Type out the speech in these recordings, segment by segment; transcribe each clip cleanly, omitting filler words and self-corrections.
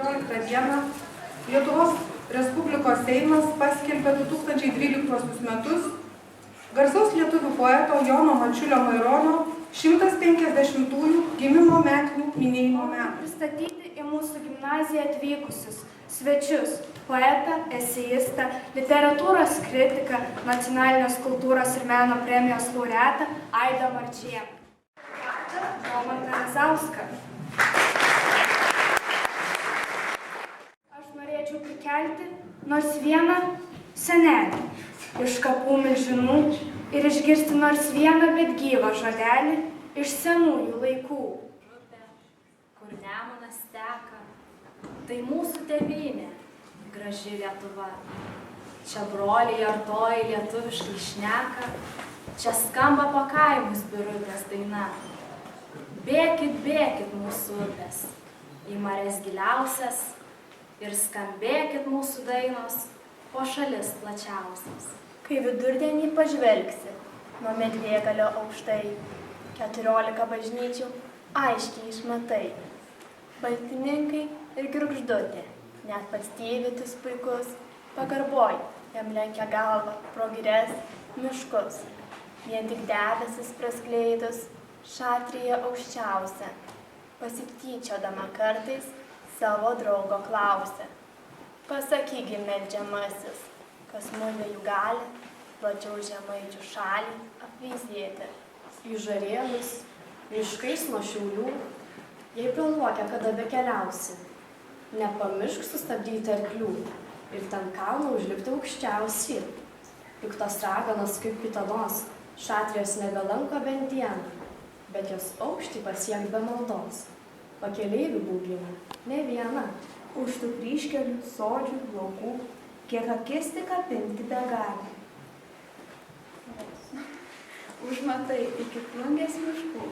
14 dieną Lietuvos Respublikos Seimas paskelbė 2012 metus garsaus lietuvių poeto Jono Mačiulio Maironio 150-ųjų gimimo metinių minėjimo metų. Pristatyti į mūsų gimnaziją atvykusius svečius – poetą, eseistą, literatūros kritiką, nacionalinės kultūros ir meno premijos laureatą Aidą Marčėną. Domantą Razauską. Aš norėčiau prikelti nors vieną senelį iš kapų milžinų ir išgirsti nors vieną bet gyvą žodelį iš senųjų laikų. Upė, kur Nemunas teka, tai mūsų tėvynė, graži Lietuva. Čia broliai artojai lietuviškai šneka, čia skamba po kaimus birutės daina. Bėkit, bėkit mūsų upės, į marias giliausias ir skambėkit mūsų dainos po šalis plačiausias. Kai vidurdienį pažvelgsi, nuo Medvėgalio aukštai, 14 bažnyčių aiškiai išmatai. Baltininkai ir girgždutė, net pats tyvitis puikus, pagarboj jam lenkia galvą pro girias miškus. Vien tik debesis praskleidus, šatrija aukščiausia, pasityčiodama kartais savo draugo klausia. Pasakygi, meldžiamasis, kas mudviejų gali plačiau žemaičių šalį apvyzėti. Į Žarėnus, miškais nuo Šiaulių, jei planuokia, kada bekeliausi, nepamiršk sustabdyti arklių ir ten kalną užlipti aukščiausiai. Juk tos raganos kaip kitados, šatrijos nebelanko bent dieną, bet jos aukštį pasiek be maldos. Pakeleivių baugina ne viena. Už tų kryžkelių, sodžių, laukų, kiek akis tik apimti begali. Užmatai iki plungės miškų,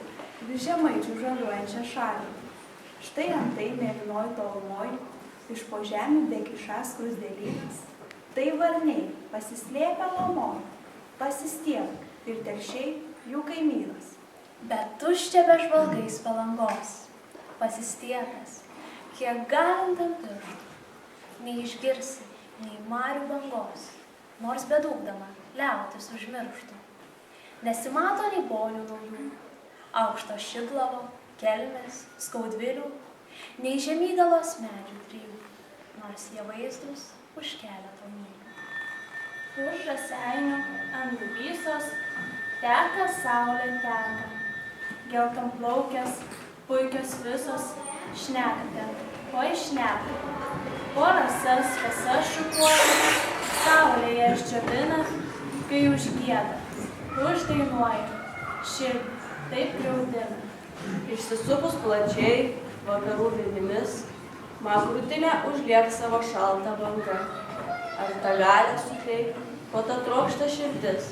vis žemaičių žaliuojančią šalį. Štai antai mėlynoj tolumoj, iš po žemių degišas skruzdėlynas. Tai varniai, pasislėpę lamoj, pasistiek ir telšiai jų kaimynas. Bet tuščia be žvalgais palangos, pasistiepęs, kiek galint ant pirštų, neišgirsi, nei marių bangos, nors bedūkdama liautis užmirštų. Nesimato nei bonių naujų, aukšto šiglavo, kelmės, skaudvilių, nei žemygalos medžių trijų, nors jie vaizdus už keletą mylių. Už Žaseinių ant Dubysos teka saulė teka, geltonplaukės, puikios visos, šnekate, oi šneka. Po rasas kasas šukuoja, saulėje išdžiovina, kai užgieda, uždainuoja, širdį taip griaudina. Išsisupus plačiai, vakarų vinimis, man krūtinę užliek savo šaltą bangą. Ar tą galę suteik, ko ta trokšta širdis,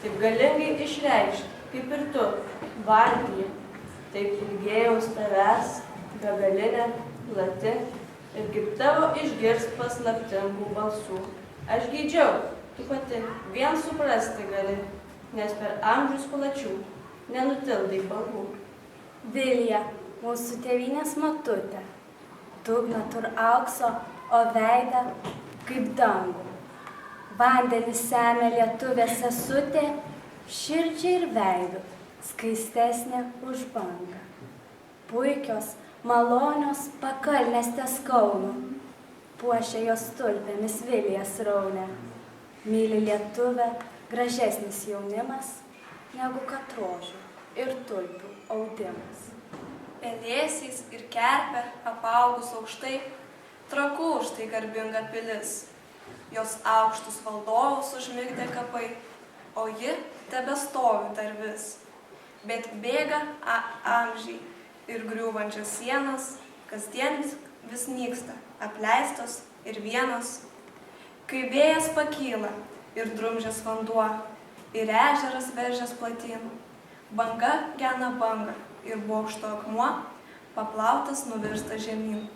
taip galingai išreikšti, kaip ir tu, vardija, taip ilgėjaus tavęs, begalinė, plati, ir kaip tavo išgirst paslaptingų balsų. Aš geidžiau, tu pati vien suprasti gali, nes per amžius plačių nenutildai bangų. Vilija, mūsų tėvynės matutė, dugną tur aukso, o veidą kaip dangų. Vandenį semia lietuvės sesutė, širdžiai ir veidu, skaistesnė už bangą. Puikios, malonios pakalnės ties Kaunu, puošia jos tulpėmis Vilijas raunė. Myli lietuvę gražesnis jaunimas, negu kad rožių ir tulpių audimas. Pelėsiais ir kerpe apaugus aukštai, Trakų štai garbinga pilis. Jos aukštus valdovus užmigdė kapai, o ji tebestovi dar vis. Bet bėga amžiai ir griūvančios sienos, kasdien vis nyksta, apleistos ir vienos. Kai vėjas pakyla ir drumžęs vanduo, ir ežeras veržęs platyn, banga gena bangą ir bokšto akmuo paplautas nuvirsta žemyn.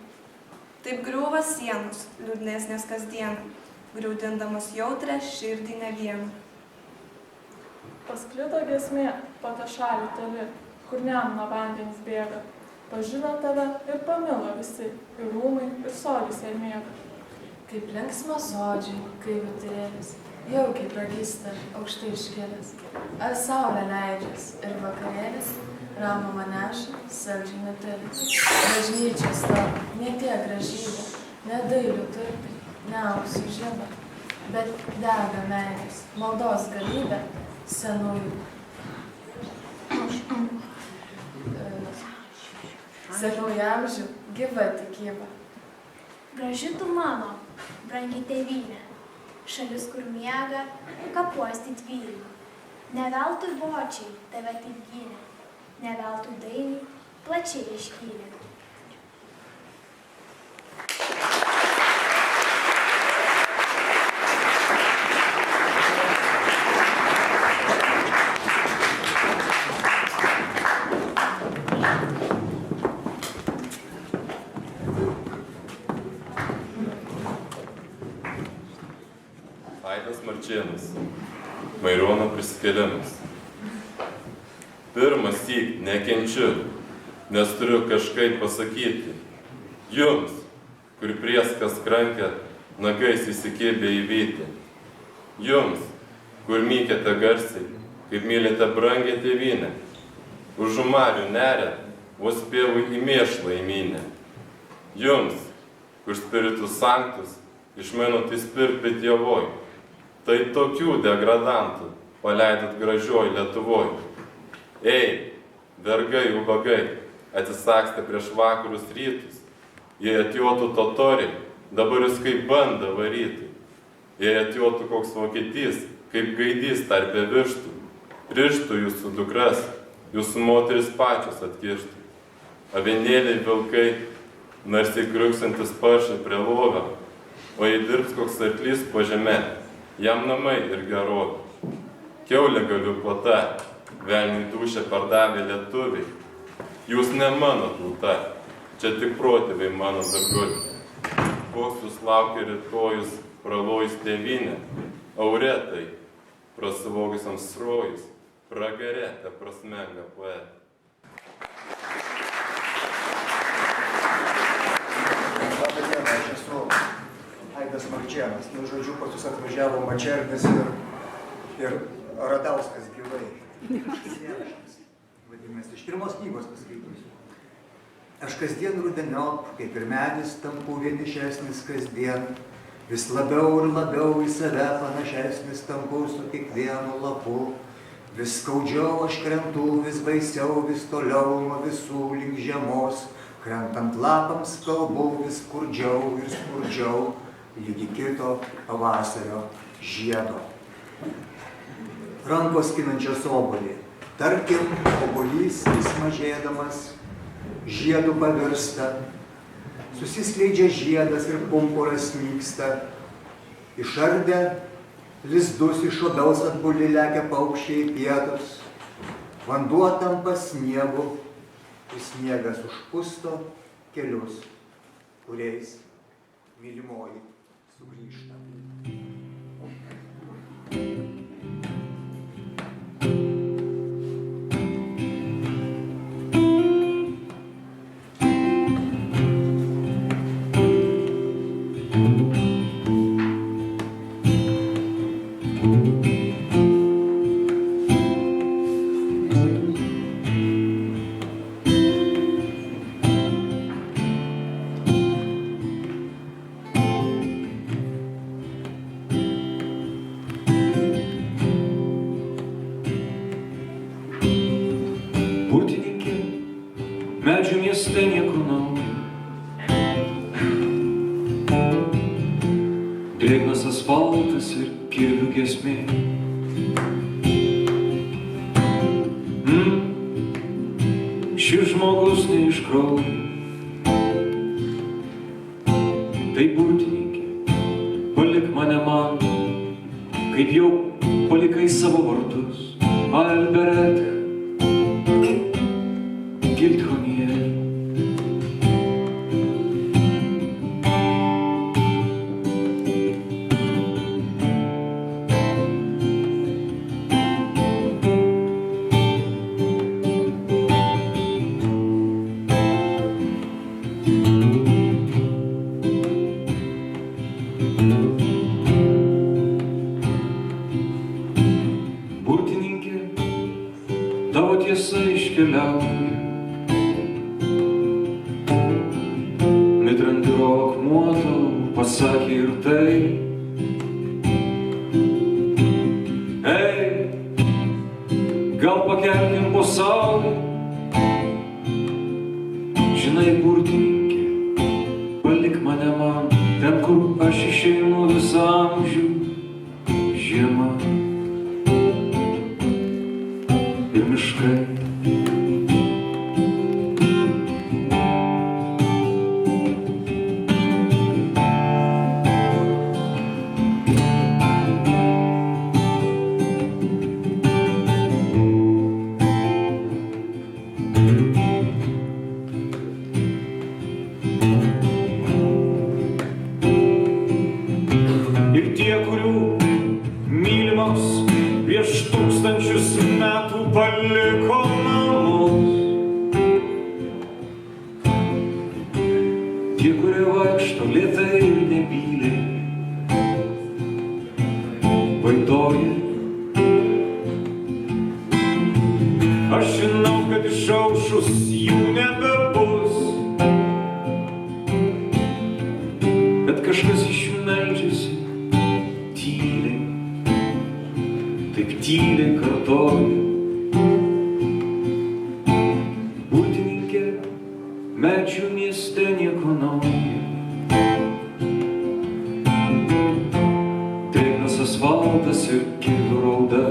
Taip griūva sienos, liūdnesnės kasdieną, griaudindamas jautrę širdį ne vieną. Pasklido giesmė po tą šalį toli, kur Nemuno vandenys bėga. pažino tave ir pamilo visi, ir rūmai, ir sodis ir miega. Kaip linksma sodžiai, kai viturėlis, jaukiai pragysta, aukštai iškėlęs. Ar saulė leidžias ir vakarėlis, ramą maneša, saldžiai nutilis. Bažnyčios tavo, ne tiek gražybė, ne dailių turtai, ne auksų žiba, bet dega meilės, maldos galybė, senųjų. Senųjų amžių gyva tikyba. Graži tu mano, brangi tėvynė, šalis, kur miega, kapuosti dvylį. Ne veltui vočiai tave taip gynė, ne veltui dainiai plačiai iškylė. Aidas Marčėnas, Maironio prisikėlimas. Pirmąsyk nekenčiu, nes turiu kažkaip pasakyti. Jums, kur prieskas krankia, nagais įsikėbė į vytį. Jums, kur mykėte garsiai, kaip mylite brangę tėvynę. Už žumarių neria, vos spėvų į mėšlą įmynę. Jums, kur spiritus sanctus, išmenot įspirti Dievoj. Tai tokių degradantų paleidot gražioj Lietuvoj. Ei, vergai, ubagai, atsisakstė prieš vakarus rytus. Jei atjotų totoriai, dabar jūs kaip banda varyti. Jei atjotų koks vokietys, kaip gaidys tarpė vištų, rištų jūsų dukras, jūsų moteris pačios atkištų. Avinėliai vilkai, narsiai kriuksantis paršai prie lovio, o jei dirbs koks arklys po žeme, jam namai ir gerovė. Kiaulė galiu plata, velniui dūšę pardavė lietuviai. Jūs ne mano tauta, čia tik protėviai mano darguli. Koks jūs laukia rytojus, pralojus tėvynę, auretai, prasivogusiams rojus, pragare te prasmenga poetą. Labą dieną, aš esu Aidas Marčėnas. Nu, žodžiu, pas jūs atvažiavo Mačernis ir Radauskas gyvai. Vadinasi, iš pirmos knygos paskaitysiu. Aš kasdien rudeniop, kaip ir medis, tampu vienišesnis kasdien. Vis labiau ir labiau į save panašesnis tampu su kiekvienu lapu. Vis skaudžiau aš krentu, vis baisiau, vis toliau nuo visų link žiemos. Krentant lapams kalbu vis skurdžiau ir skurdžiau, lygi kito pavasario žiedo. Rankos skinančios obuolį. Tarkim, obuolys vis mažėdamas, žiedu pavirsta. Susiskleidžia žiedas ir pumpuras nyksta. Išardę lizdus iš obels atbuli lekia paukščiai į pietus. Vanduo tampa sniegu, ir sniegas užpusto kelius, kuriais mylimoji sugrįžta. Medžių mieste nieko naujo. Drėgnas asfaltas ir kirvių giesmė. Šis žmogus ne iš kraujo. Tai burtininkė, palik mane man, kaip jau palikai savo vartus. Alberete, Gildhonier. tiesa iškeliauja. Mitrantiro akmuo tau pasakė ir tai. Ei, gal pakelkim po saulę? Žinai, burtininkė, palik mane man, ten, kur aš išeinu visą amžių. Žiema ir miškai. Ir tie, kurių mylimos prieš tūkstančius metų paliko namus. Tie, kurie vaikšto lėtai ir nebyliai, vaidoja. Aš žinau, kad išaušus jų nebebus, bet kažkas iš jų meldžiasi tyliai, taip tyliai kartoja. Burtininkė, medžių mieste nieko nauja. Drėgnas asfaltas ir kirvių rauda.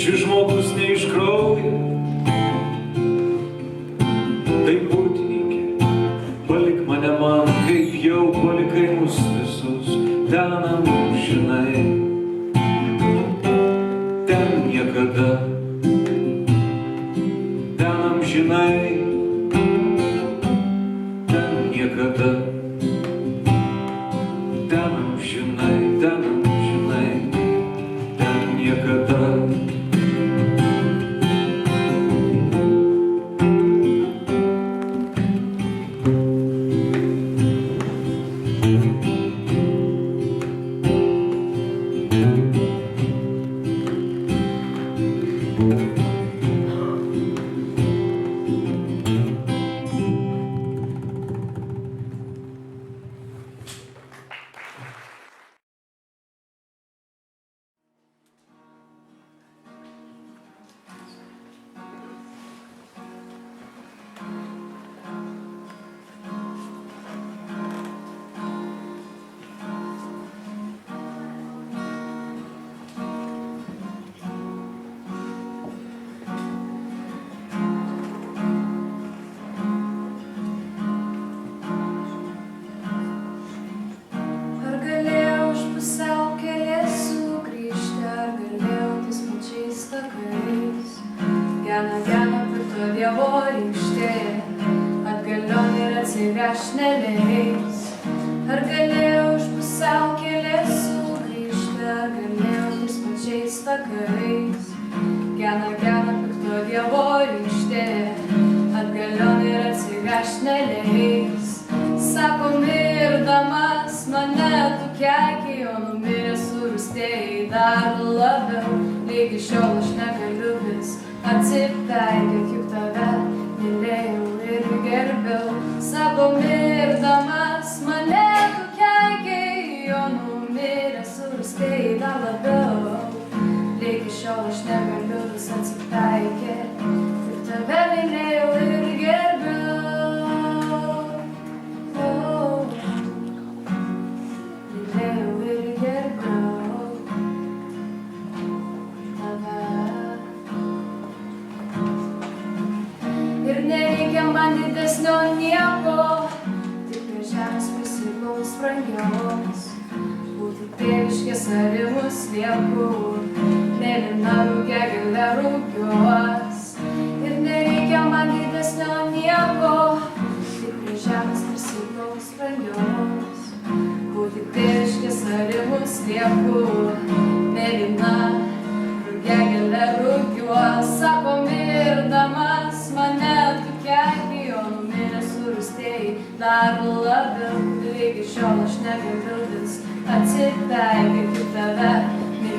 Šis žmogus ne iš kraujo. Tai burtininkė, palik mane man, kaip jau palikai mus visus. Ten amžinai, ten niekada, ten amžinai, ten niekada, ten amžinai, ten amžinai, ten niekada. Ar galėjau iš pusiaukelės sugrįžti, ar galėjau tais pačiais takais. Gena pikto dievo rykštė, atgalion ir atsigręžt neleis. Sako, mirdamas mane tu keikei, o numiręs surūstėjai dar labiau. Lygi šiol aš negaliu vis atsipeikėt, juk tave mylėjau ir gerbiau. Sako, mirdamas mane tu keikei, o numiręs surūstėjai dar labiau. Lygi šiol aš negaliu vis atsipeikėt, juk tave mylėjau ir gerbiau. Mylėjau ir gerbiau tave. Ir nereikia man didesnio nieko, tik prie žemės prisiglaus brangios. Būti tėviškės arimus lieku, mėlyna rūgė gilė rūgiuos. Ir nereikia man didesnio nieko, tik prie žemės prisiglaus brangios. Būti tėviškės arimus lieku, mėlyna rūgė gilė rūgiuos. Sako, mirdamas mane tu keikei, o numiręs surūstėjai dar labiau. Lygi šiol aš negaliu vis atsipeikėt, juk tave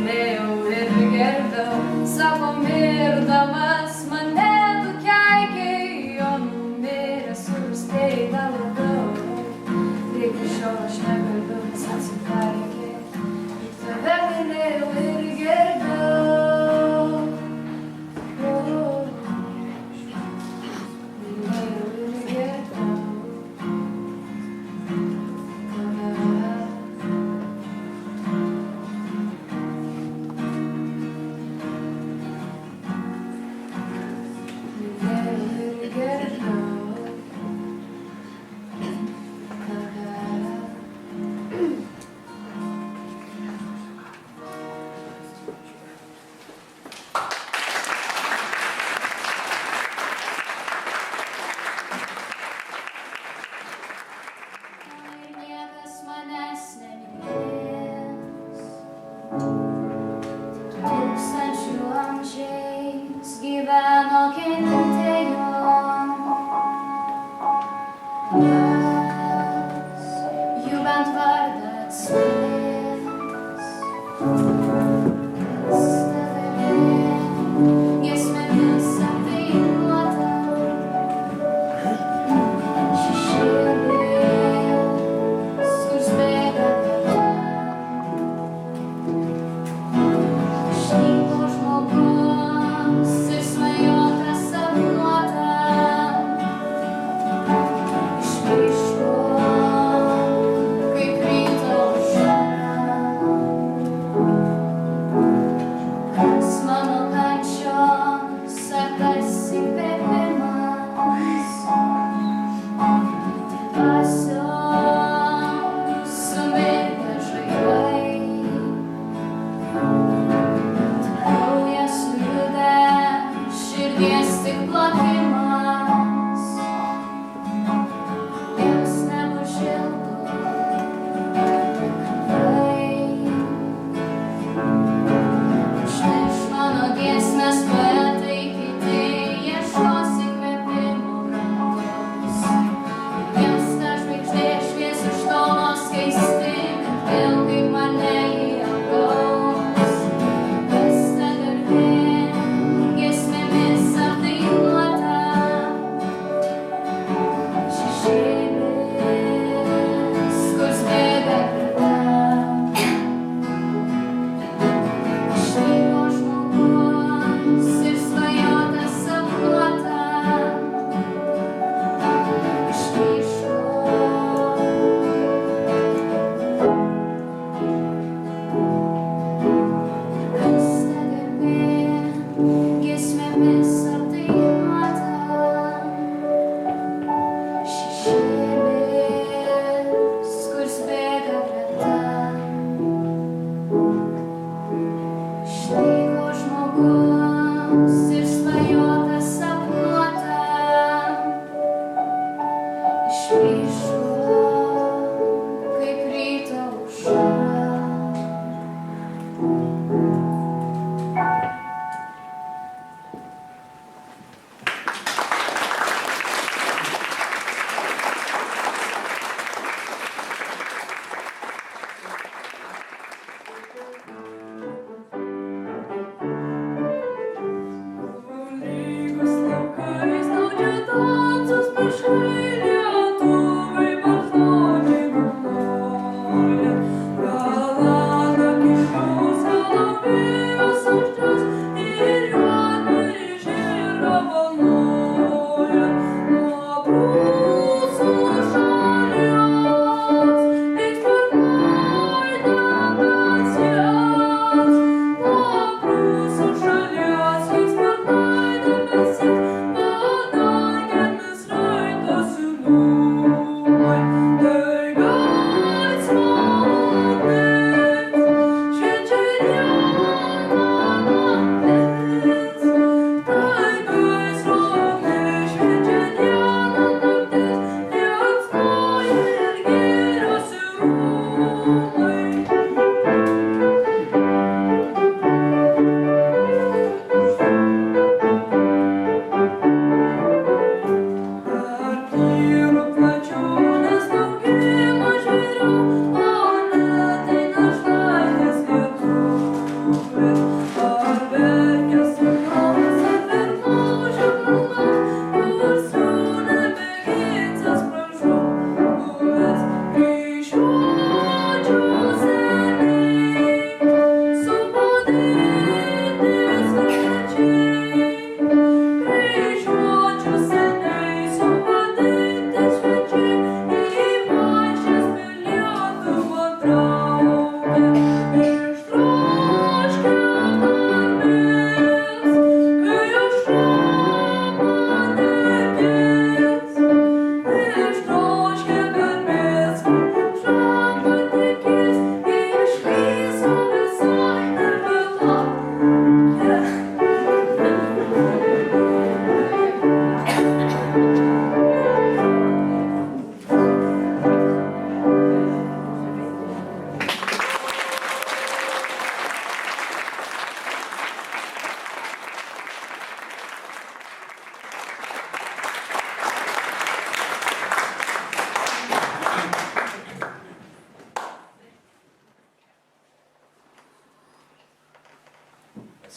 mylėjau ir gerbiau, sako mirdamas mane nukeikei, o numiręs surūstėjai dar labiau. Iki šiol aš negaliu atsipeikėti, tave mylėjau ir gerbiau. Mylėjau ir gerbiau.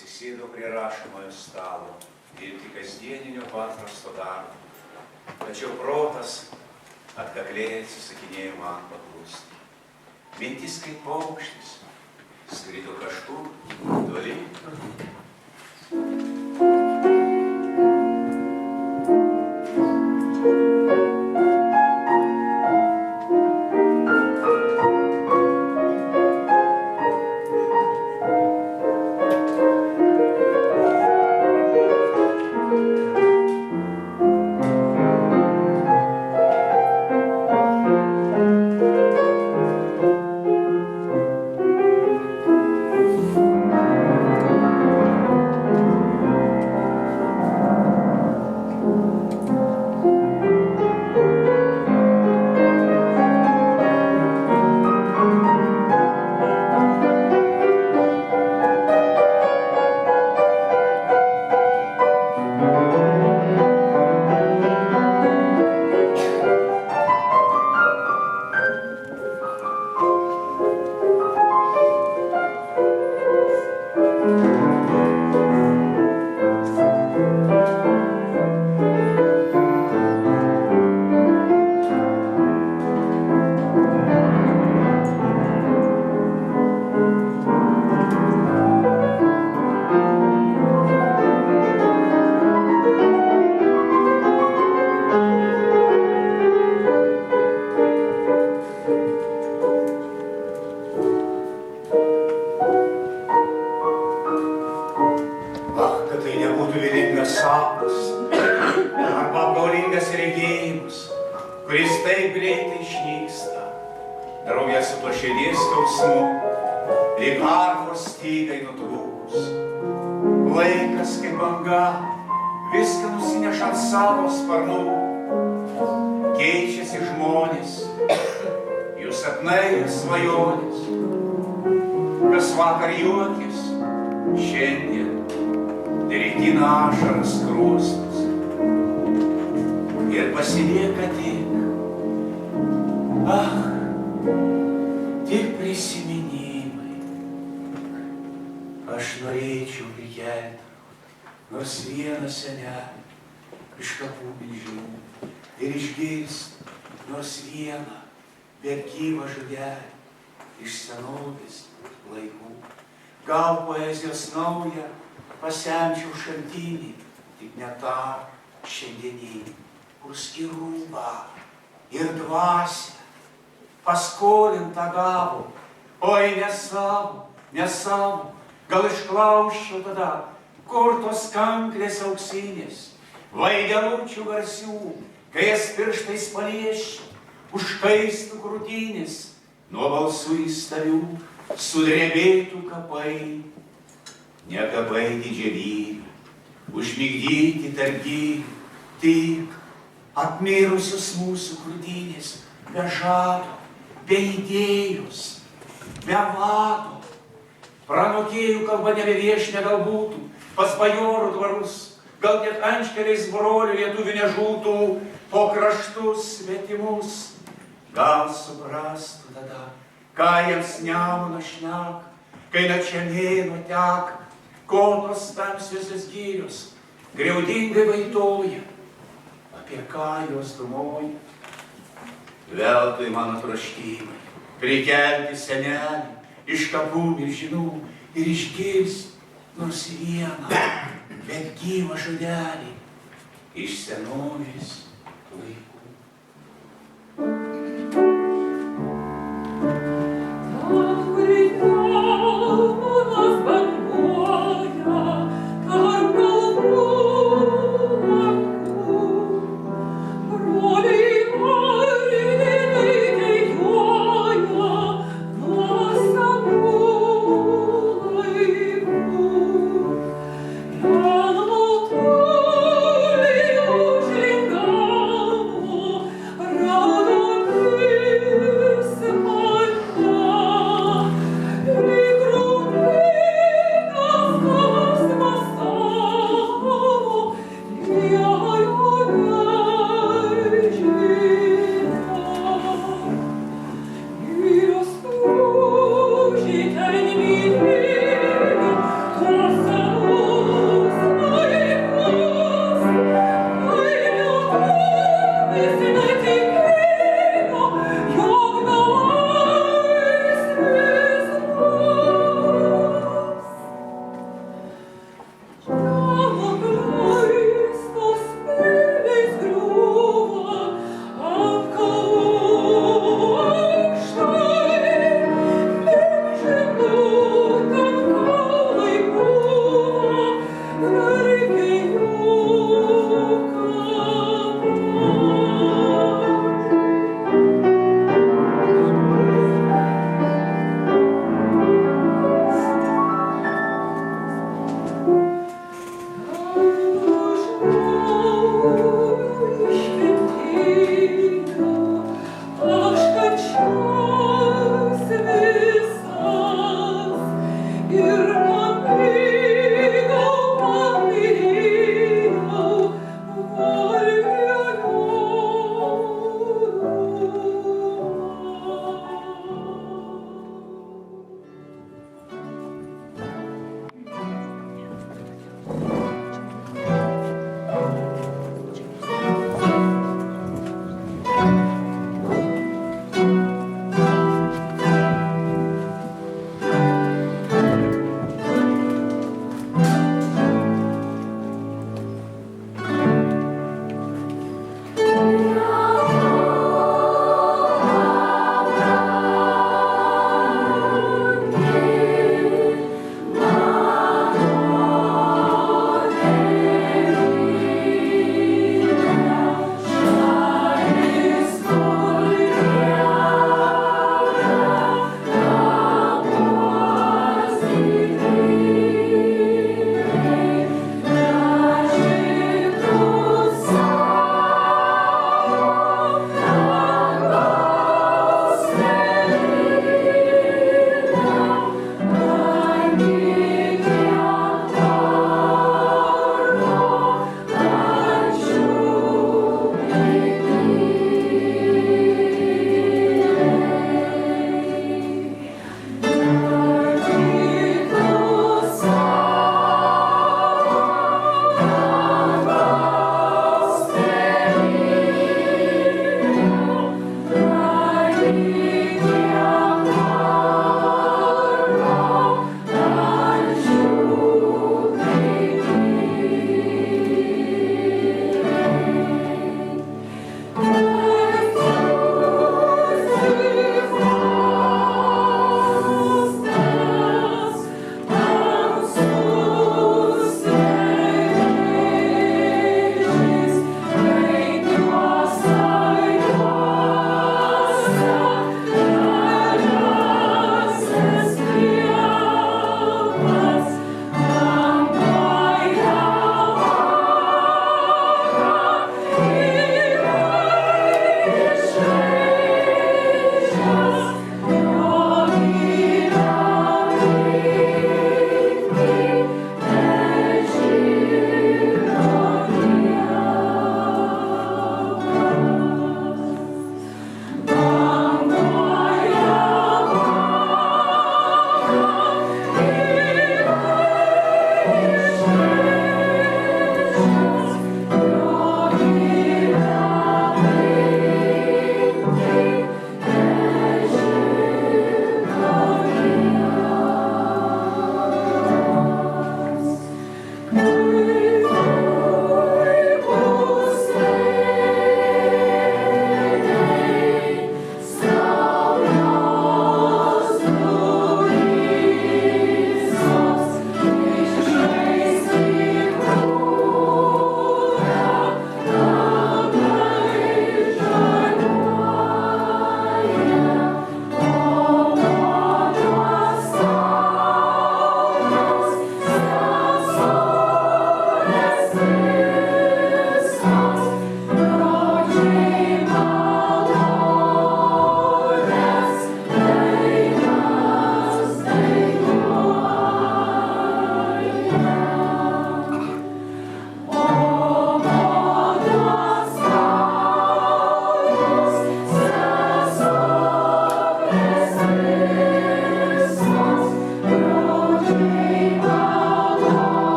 atsisėdau prie rašomojo stalo dirbti kasdieninio paprasto darbo. Tačiau protas atkakliai atsisakinėjo man paklusti. Mintis kaip paukštis skrido kažkur toli. Pasemčiau šaltinį, tik ne tą šiandieninį, bus ir rūbą, ir dvasią, paskolintą gavo, oi ne savo, gal išklausčiau tada, kur tos kanklės auksinės, vaidelučių garsių, kai jas pirštais paliešiu, užkaistų krūtinės, nuo balsų įstabių sudrebėtų kapai. Negabai didžiavybė, užmigdyti tarp gyvių, tik apmirusius mūsų krūtinės, be žado, be idėjos, be vado. Pranokėjų kalba nebeviešne gal būtų, pas bajorų dvarus, gal net anškeliais brolių lietuvių nežūtų, po kraštus svetimus. Gal suprastų tada, ką jiems Nemuno šneka, kai net čia mėnuo teka, ko tos tamsiosios girios griaudingai vaitoja, apie ką jos dūmoja. Veltui mano troškimai prikelti senelį iš kapų milžinų ir išgirsti nors vieną, bet gyvą žodelį iš senovės laikų. Oh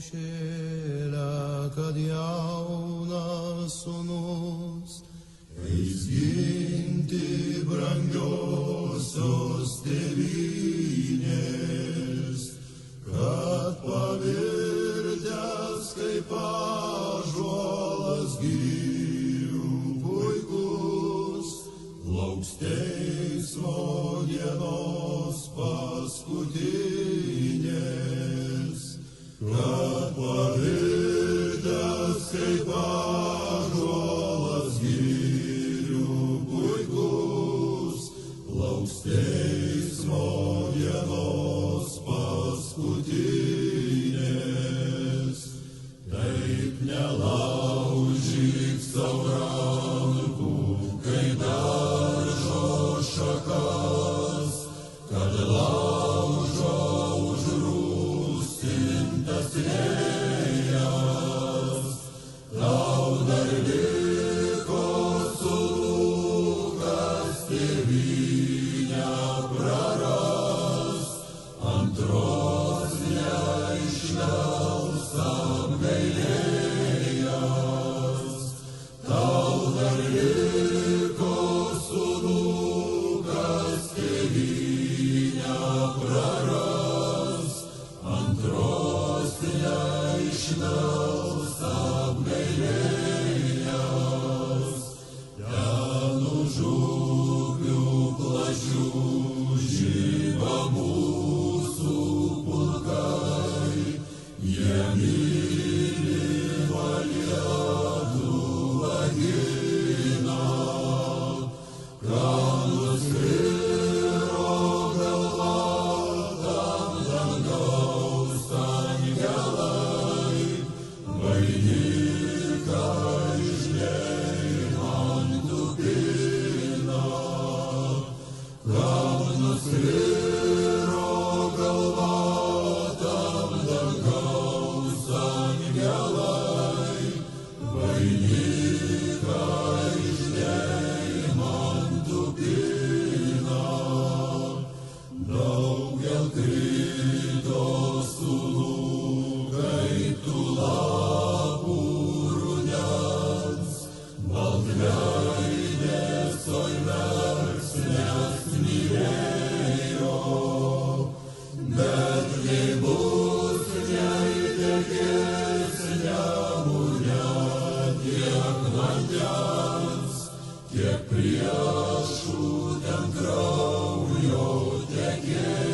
aušėlę, kad jaunas sūnus eis ginti brangiosios tėvynės, kad pavirtęs kaip ąžuolas girių puikus, lauks teismo dienos paskutinės, kad pavirtęs kaip ąžuolas girių puikus, lauks teismo dienos paskutinės. Taip nelaužyk sau rankų, kai daržo šakas, kad laužo užrūstintas vėjas. Tau dar liko sulūkas tėvynę praras, antros neišvels apgailėjęs. Tau dar liko sulūkas tėvynę praras, antros neišvels apgailėjęs. Ten už upių plačių žiba mūsų pulkai, jie mylimą Lietuvą gina. Kam nusviro galva, tam dangaus angelai, vainiką iš deimantų pina. Kam nusviro galva, tam dangaus angelai, vainiką iš deimantų pina. Daugel krito sulūkai tų lapų rudens, baltveidės oi versmės mylėjo. Bet nei bus, nei tekės Nemune tiek vandens, tiek priešų ten kraujo tekės.